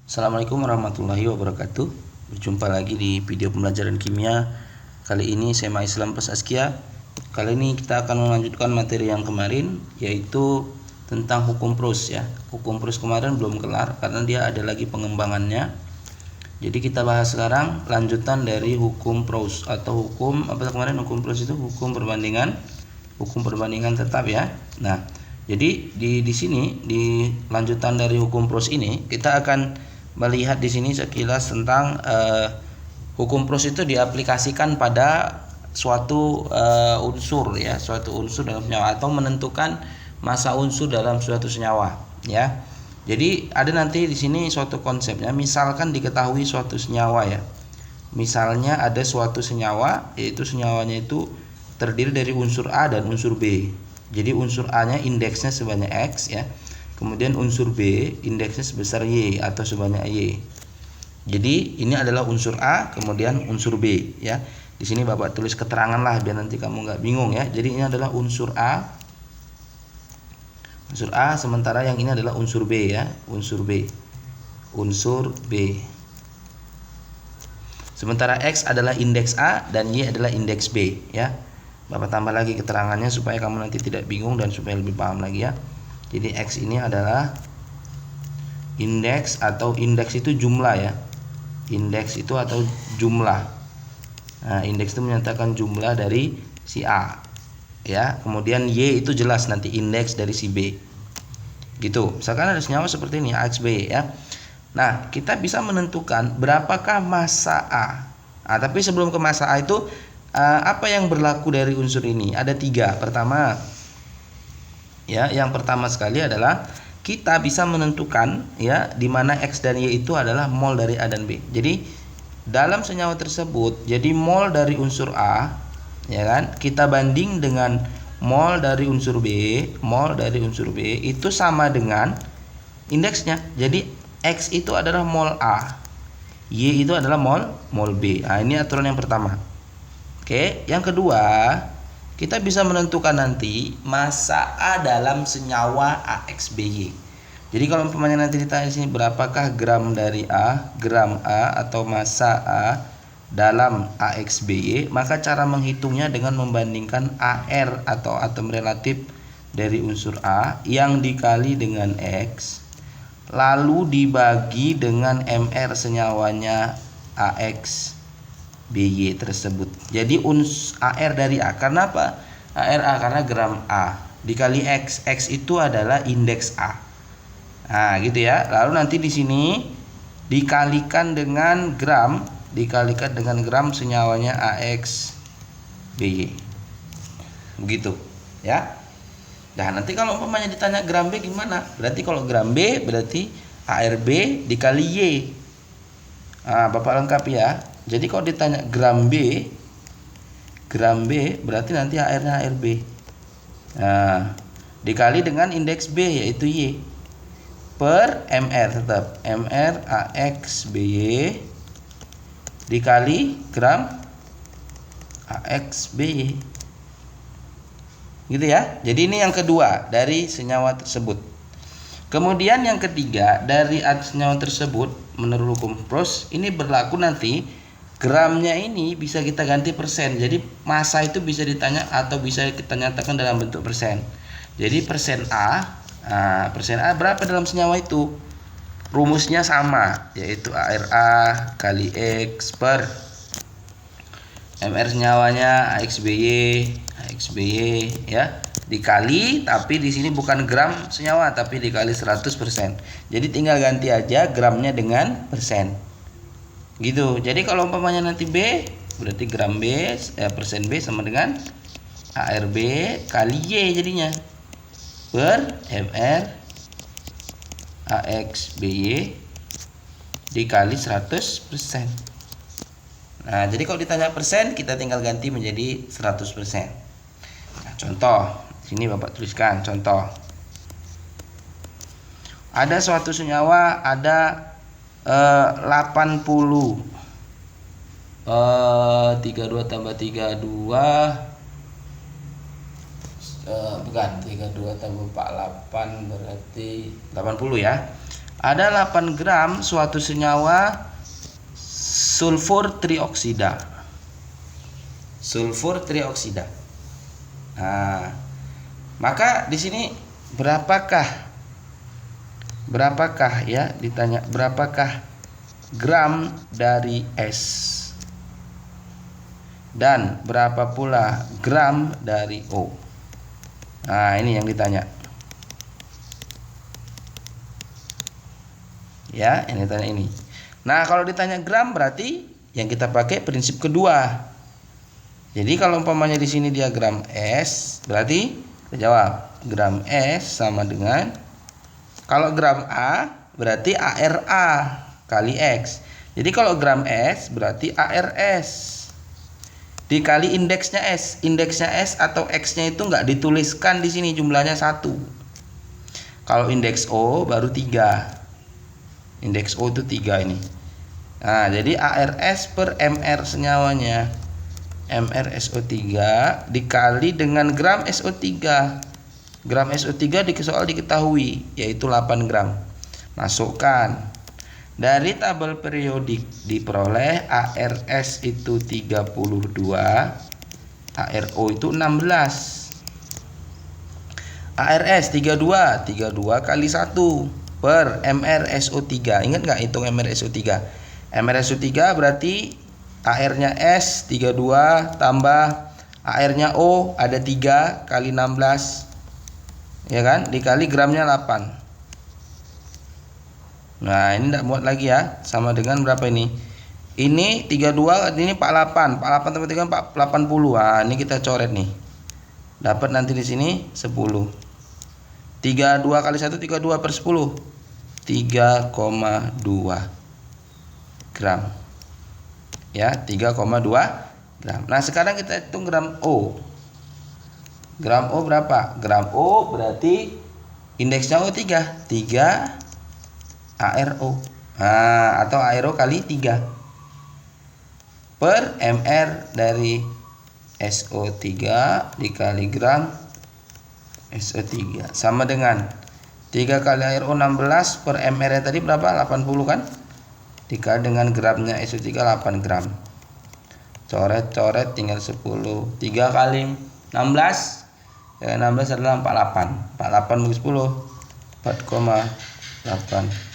Assalamualaikum warahmatullahi wabarakatuh. Berjumpa lagi di video pembelajaran kimia. Kali ini SMA Islam Plus Askia. Kali ini kita akan melanjutkan materi yang kemarin, yaitu tentang hukum Proust ya. Hukum Proust kemarin belum kelar karena dia ada lagi pengembangannya. Jadi kita bahas sekarang lanjutan dari hukum Proust atau hukum apa kemarin hukum Proust itu hukum perbandingan tetap ya. Nah, jadi di sini di lanjutan dari hukum Proust ini kita akan melihat di sini sekilas tentang hukum Proust itu diaplikasikan pada suatu unsur ya, suatu unsur dalam senyawa atau menentukan massa unsur dalam suatu senyawa ya. Jadi ada nanti di sini suatu konsepnya, misalkan diketahui suatu senyawa ya. Misalnya ada suatu senyawa, yaitu senyawanya itu terdiri dari unsur A dan unsur B. Jadi unsur A-nya indeksnya sebanyak X ya. Kemudian unsur B indeksnya sebesar Y atau sebanyak Y. Jadi ini adalah unsur A, kemudian unsur B ya. Di sini Bapak tulis keterangan lah biar nanti kamu nggak bingung ya. Jadi ini adalah unsur A, sementara yang ini adalah unsur B ya, unsur B. Sementara X adalah indeks A dan Y adalah indeks B ya. Bapak tambah lagi keterangannya supaya kamu nanti tidak bingung dan supaya lebih paham lagi ya. Jadi X ini adalah indeks atau indeks itu jumlah ya. Indeks itu atau jumlah. Nah, indeks itu menyatakan jumlah dari si A. Ya, kemudian Y itu jelas nanti indeks dari si B. Gitu. Misalkan ada senyawa seperti ini AXB ya. Nah, kita bisa menentukan berapakah massa A. Nah, tapi sebelum ke massa A itu apa yang berlaku dari unsur ini? Ada 3. Pertama, ya, yang pertama sekali adalah kita bisa menentukan ya di mana X dan Y itu adalah mol dari A dan B. Jadi dalam senyawa tersebut, jadi mol dari unsur A ya kan, kita banding dengan mol dari unsur B, itu sama dengan indeksnya. Jadi X itu adalah mol A, Y itu adalah mol B. Nah, ini aturan yang pertama. Oke, yang kedua, kita bisa menentukan nanti massa A dalam senyawa AXBY. Jadi kalau umpamanya nanti ditanya di sini berapakah gram dari A, gram A atau massa A dalam AXBY, maka cara menghitungnya dengan membandingkan AR atau atom relatif dari unsur A yang dikali dengan X lalu dibagi dengan MR senyawanya AXBY tersebut. Jadi AR dari A, karena apa? AR A karena gram A dikali X. X itu adalah indeks A. Nah, gitu ya. Lalu nanti di sini dikalikan dengan gram senyawanya AXBY. Begitu, ya. Nah, nanti kalau umpamanya ditanya gram B gimana? Berarti kalau gram B berarti ARB dikali Y. Nah, Bapak lengkap ya. Jadi kalau ditanya gram B berarti nanti AR-nya ARB. Nah, dikali dengan indeks B yaitu Y per MR, tetap MR AXBY dikali gram AXBY. Gitu ya. Jadi ini yang kedua dari senyawa tersebut. Kemudian yang ketiga dari senyawa tersebut menurut hukum Proust ini berlaku nanti gramnya ini bisa kita ganti persen. Jadi massa itu bisa ditanya atau bisa kita nyatakan dalam bentuk persen. Jadi persen A berapa dalam senyawa itu? Rumusnya sama, yaitu ARA kali X per MR senyawanya AXBY ya, dikali, tapi di sini bukan gram senyawa tapi dikali 100%. Jadi tinggal ganti aja gramnya dengan persen. Gitu. Jadi kalau umpamanya nanti B berarti gram B persen B sama dengan ARB kali Y jadinya per MR AXBY dikali 100%. Nah, jadi kalau ditanya persen kita tinggal ganti menjadi 100%. Nah, contoh sini Bapak tuliskan contoh. Ada suatu senyawa ada 80 32 tambah 32 bukan 32 tambah 48 berarti 80 ya. Ada 8 gram suatu senyawa sulfur trioksida. Sulfur trioksida. Nah, maka di sini berapakah ya, ditanya berapakah gram dari S dan berapa pula gram dari O. Nah, ini yang ditanya. Ya, ini ditanya ini. Nah, kalau ditanya gram berarti yang kita pakai prinsip kedua. Jadi kalau umpamanya di sini dia gram S, berarti kita jawab gram S sama dengan, kalau gram A berarti ARA kali X. Jadi kalau gram S berarti ARS dikali indeksnya S. Indeksnya S atau X-nya itu nggak dituliskan di sini, jumlahnya 1. Kalau indeks O baru 3. Indeks O itu 3 ini. Nah, jadi ARS per MR senyawanya, MR SO3 dikali dengan gram SO3. Gram SO3 di soal diketahui yaitu 8 gram. Masukkan. Dari tabel periodik diperoleh ARS itu 32, ARO itu 16. ARS 32 kali 1 per MR SO3. Ingat nggak hitung MR SO3? MR SO3 berarti AR-nya S 32 tambah AR-nya O ada 3 kali 16, ya kan, dikali gramnya 8. Nah, ini tidak muat lagi ya, sama dengan berapa ini? Ini 32, ini 48. 48 tambah 3 80. Nah, ini kita coret nih. Dapat nanti di sini 10. 32 kali 1 32 per 10. 3,2 gram. Ya, 3,2 gram. Nah, sekarang kita hitung gram O. Gram O berapa? Gram O berarti indeksnya O 3 ARO. Nah, atau ARO kali 3 per MR dari SO3 dikali gram SO3 sama dengan 3 kali ARO 16 per MR tadi berapa? 80 kan? Dikali dengan gramnya SO3 8 gram. Coret-coret tinggal 10. 3 kali 16 ya, 16 adalah 48. 48 bagi 10 4,8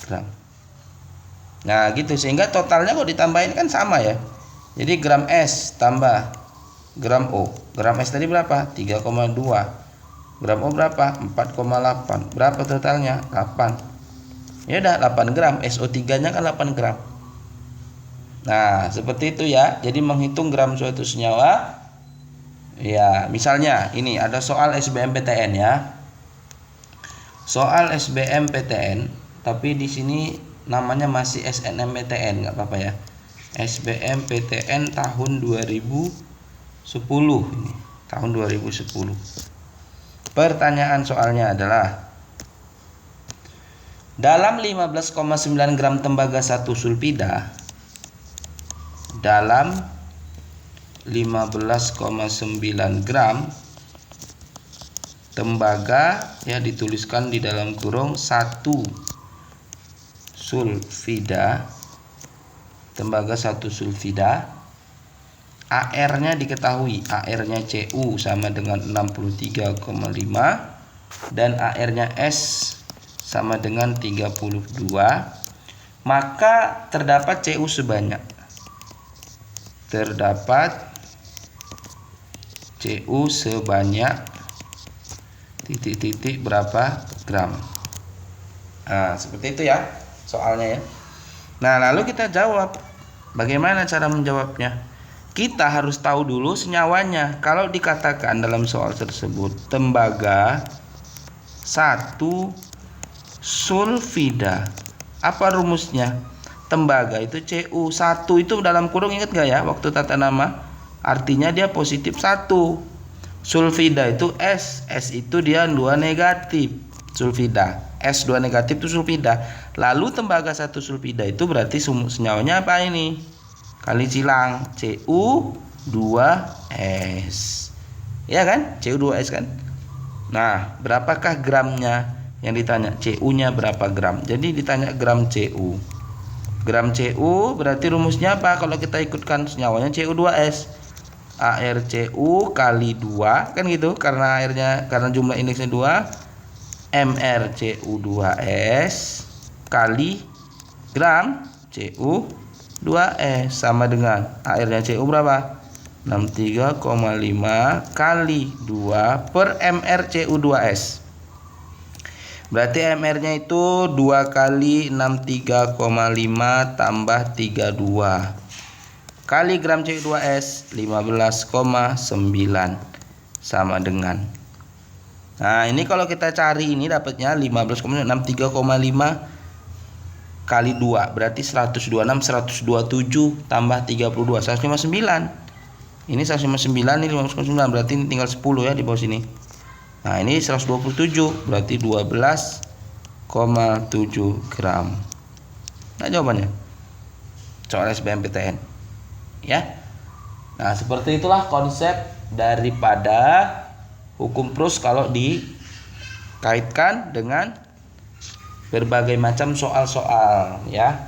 gram. Nah, gitu, sehingga totalnya kok ditambahin kan sama ya. Jadi gram S tambah gram O. Gram S tadi berapa? 3,2. Gram O berapa? 4,8. Berapa totalnya? 8. Ya udah 8 gram. SO3-nya kan 8 gram. Nah, seperti itu ya. Jadi menghitung gram suatu senyawa. Ya, misalnya ini ada soal SBMPTN ya. Soal SBMPTN, tapi di sini namanya masih SNMPTN, nggak apa-apa ya. SBMPTN tahun 2010 ini, tahun 2010. Pertanyaan soalnya adalah dalam 15,9 gram tembaga 1 sulfida, dalam 15,9 gram tembaga ya, dituliskan di dalam kurung 1 sulfida, tembaga 1 sulfida, AR-nya diketahui, AR-nya Cu sama dengan 63,5 dan AR-nya S sama dengan 32, maka terdapat Cu sebanyak, titik-titik berapa gram. Nah, seperti itu ya soalnya ya. Nah, lalu kita jawab. Bagaimana cara menjawabnya? Kita harus tahu dulu senyawanya. Kalau dikatakan dalam soal tersebut tembaga 1 sulfida, apa rumusnya? Tembaga itu Cu, 1 itu dalam kurung, ingat gak ya waktu tata nama? Artinya dia positif 1. Sulfida itu S, S itu dia 2 negatif. Sulfida, S 2 negatif itu sulfida. Lalu tembaga 1 sulfida itu berarti senyawanya apa ini? Kali silang, Cu2S. Ya kan? Cu2S kan? Nah, berapakah gramnya? yang ditanya. CU-nya berapa gram? Jadi ditanya gram CU. Gram CU berarti rumusnya apa? Kalau kita ikutkan senyawanya CU2S. ARCU kali 2 kan gitu, karena jumlah indeksnya 2, MRCU2S kali gram CU2S sama dengan AR-nya CU berapa? 63,5 kali 2 per MRCU2S. Berarti MR-nya itu 2 kali 63,5 tambah 32 kali gram CU2S 15,9 sama dengan. Nah, ini kalau kita cari ini dapatnya 15,63,5 kali 2 berarti 126, 127 tambah 32 159. Ini 159, ini 15,9 berarti ini tinggal 10 ya di bawah sini. Nah, ini 127 berarti 12,7 gram. Nah, jawabannya soal SBMPTN ya. Nah, seperti itulah konsep daripada hukum Prus kalau dikaitkan dengan berbagai macam soal-soal ya.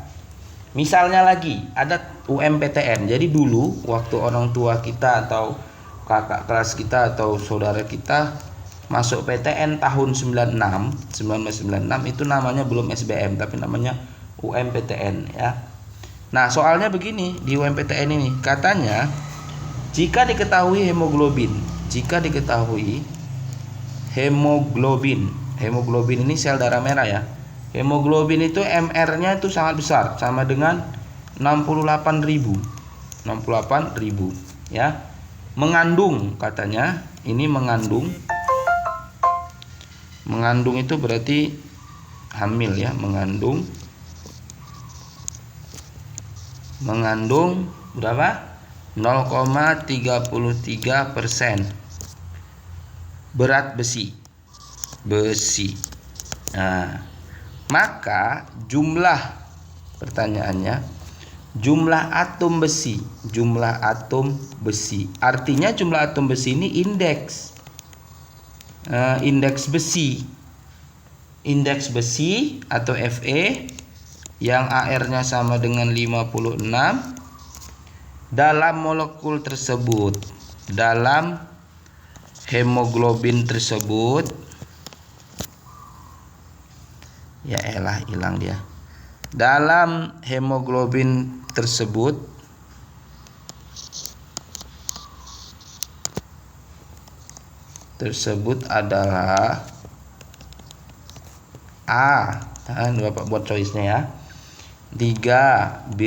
Misalnya lagi ada UMPTN. Jadi dulu waktu orang tua kita atau kakak kelas kita atau saudara kita masuk PTN tahun 1996 itu namanya belum SBM tapi namanya UMPTN ya. Nah, soalnya begini di UMPTN ini katanya jika diketahui hemoglobin ini sel darah merah ya. Hemoglobin itu MR-nya itu sangat besar, sama dengan 68.000 ya. Mengandung katanya, ini mengandung itu berarti hamil ya, mengandung berapa? 0,33% berat besi. Nah, maka pertanyaannya jumlah atom besi. Artinya jumlah atom besi ini indeks besi atau Fe yang AR-nya sama dengan 56 dalam molekul tersebut, dalam hemoglobin tersebut. Ya elah, hilang dia. Dalam hemoglobin tersebut adalah A. Bapak buat choice-nya ya. 3, B,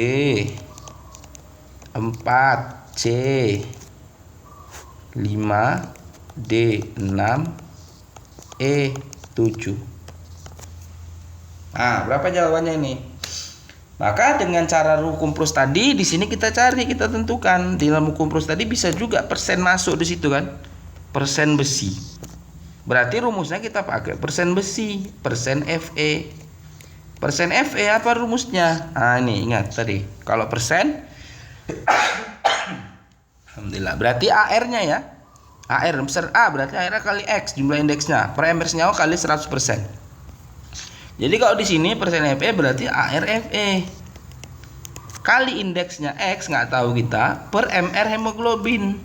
4, C, 5, D, 6, E, 7. Nah, berapa jawabannya ini? Maka dengan cara hukum Prus tadi di sini kita tentukan. Di dalam hukum Prus tadi bisa juga persen masuk di situ kan. Persen besi. Berarti rumusnya kita pakai persen besi, persen Fe. Persen Fe apa rumusnya? Nah, ini ingat tadi. Kalau persen alhamdulillah berarti AR-nya ya. AR besar A berarti AR kali X jumlah indeksnya. Per MR senyawa kali 100%. Jadi kalau di sini persen Fe berarti AR Fe kali indeksnya X nggak tahu kita per MR hemoglobin.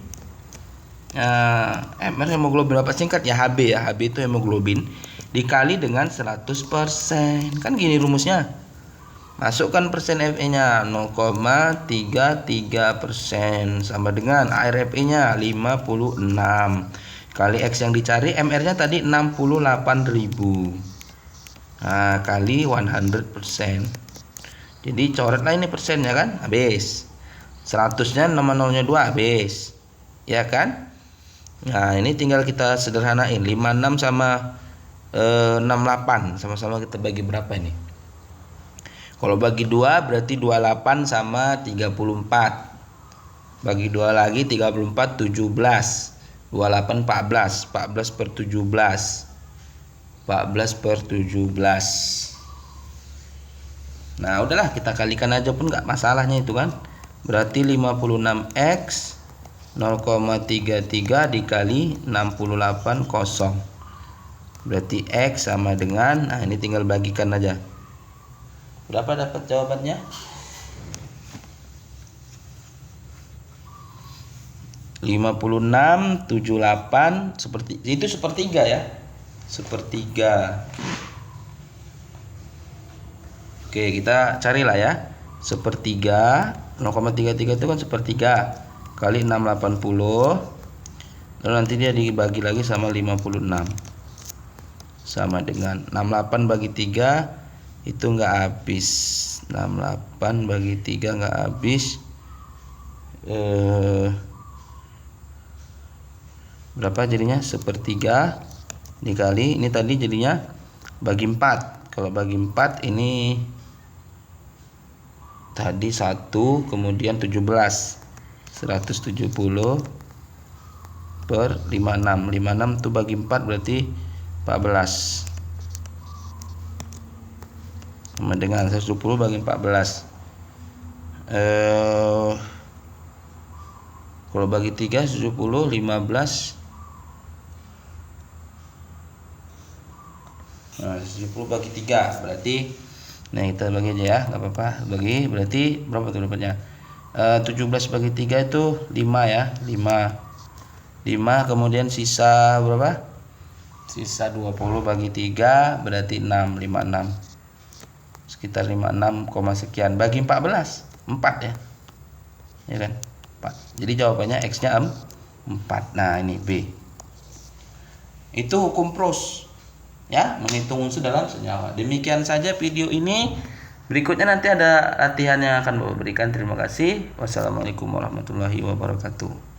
MR hemoglobin apa singkat ya, HB ya. HB itu hemoglobin dikali dengan 100%. Kan gini rumusnya. Masukkan persen Fe-nya 0,33% sama dengan AR Fe-nya 56 kali X yang dicari, MR-nya tadi 68.000. Nah, kali 100%. Jadi coretlah ini persennya kan, habis. 100-nya nama 0-nya 2 habis. Ya kan? Nah, ini tinggal kita sederhanain. 56 sama 68 sama-sama kita bagi berapa ini? Kalau bagi 2 berarti 28 sama 34. Bagi 2 lagi 34 17. 28 14. 14 per 17. 14 per 17. Nah, udahlah kita kalikan aja pun nggak masalahnya itu kan. Berarti 56X 0,33 dikali 68 kosong. Berarti X sama dengan, nah ini tinggal bagikan aja. Berapa dapat jawabannya? 56,78 seperti itu, sepertiga ya. Sepertiga. Oke, kita carilah ya. Sepertiga 0,33 itu kan sepertiga kali 680. Lalu nanti dia dibagi lagi sama 56. Sama dengan 68 bagi 3 itu enggak habis. 68 bagi 3 enggak habis. Berapa jadinya? Sepertiga dikali ini tadi jadinya bagi 4. Kalau bagi 4 ini tadi 1 kemudian 17. 170 per 56. 56 itu bagi 4 berarti 14. Sama dengan 110 bagi 14. Kalau bagi 3 70 15. Nah, 70 bagi 3 berarti, nah kita bagi aja ya, nggak apa-apa. Bagi berarti berapa tuh dapatnya? 17 bagi 3 itu 5 ya, 5 kemudian sisa berapa? Sisa 20 bagi 3 berarti 6, 56. Sekitar 56, sekian bagi 14, 4 ya. Ya kan? 4. Jadi jawabannya X-nya 4. Nah, ini B. Itu hukum pros. Ya, menghitung unsur dalam senyawa. Demikian saja video ini. Berikutnya nanti ada latihan yang akan Bapak berikan. Terima kasih. Wassalamualaikum warahmatullahi wabarakatuh.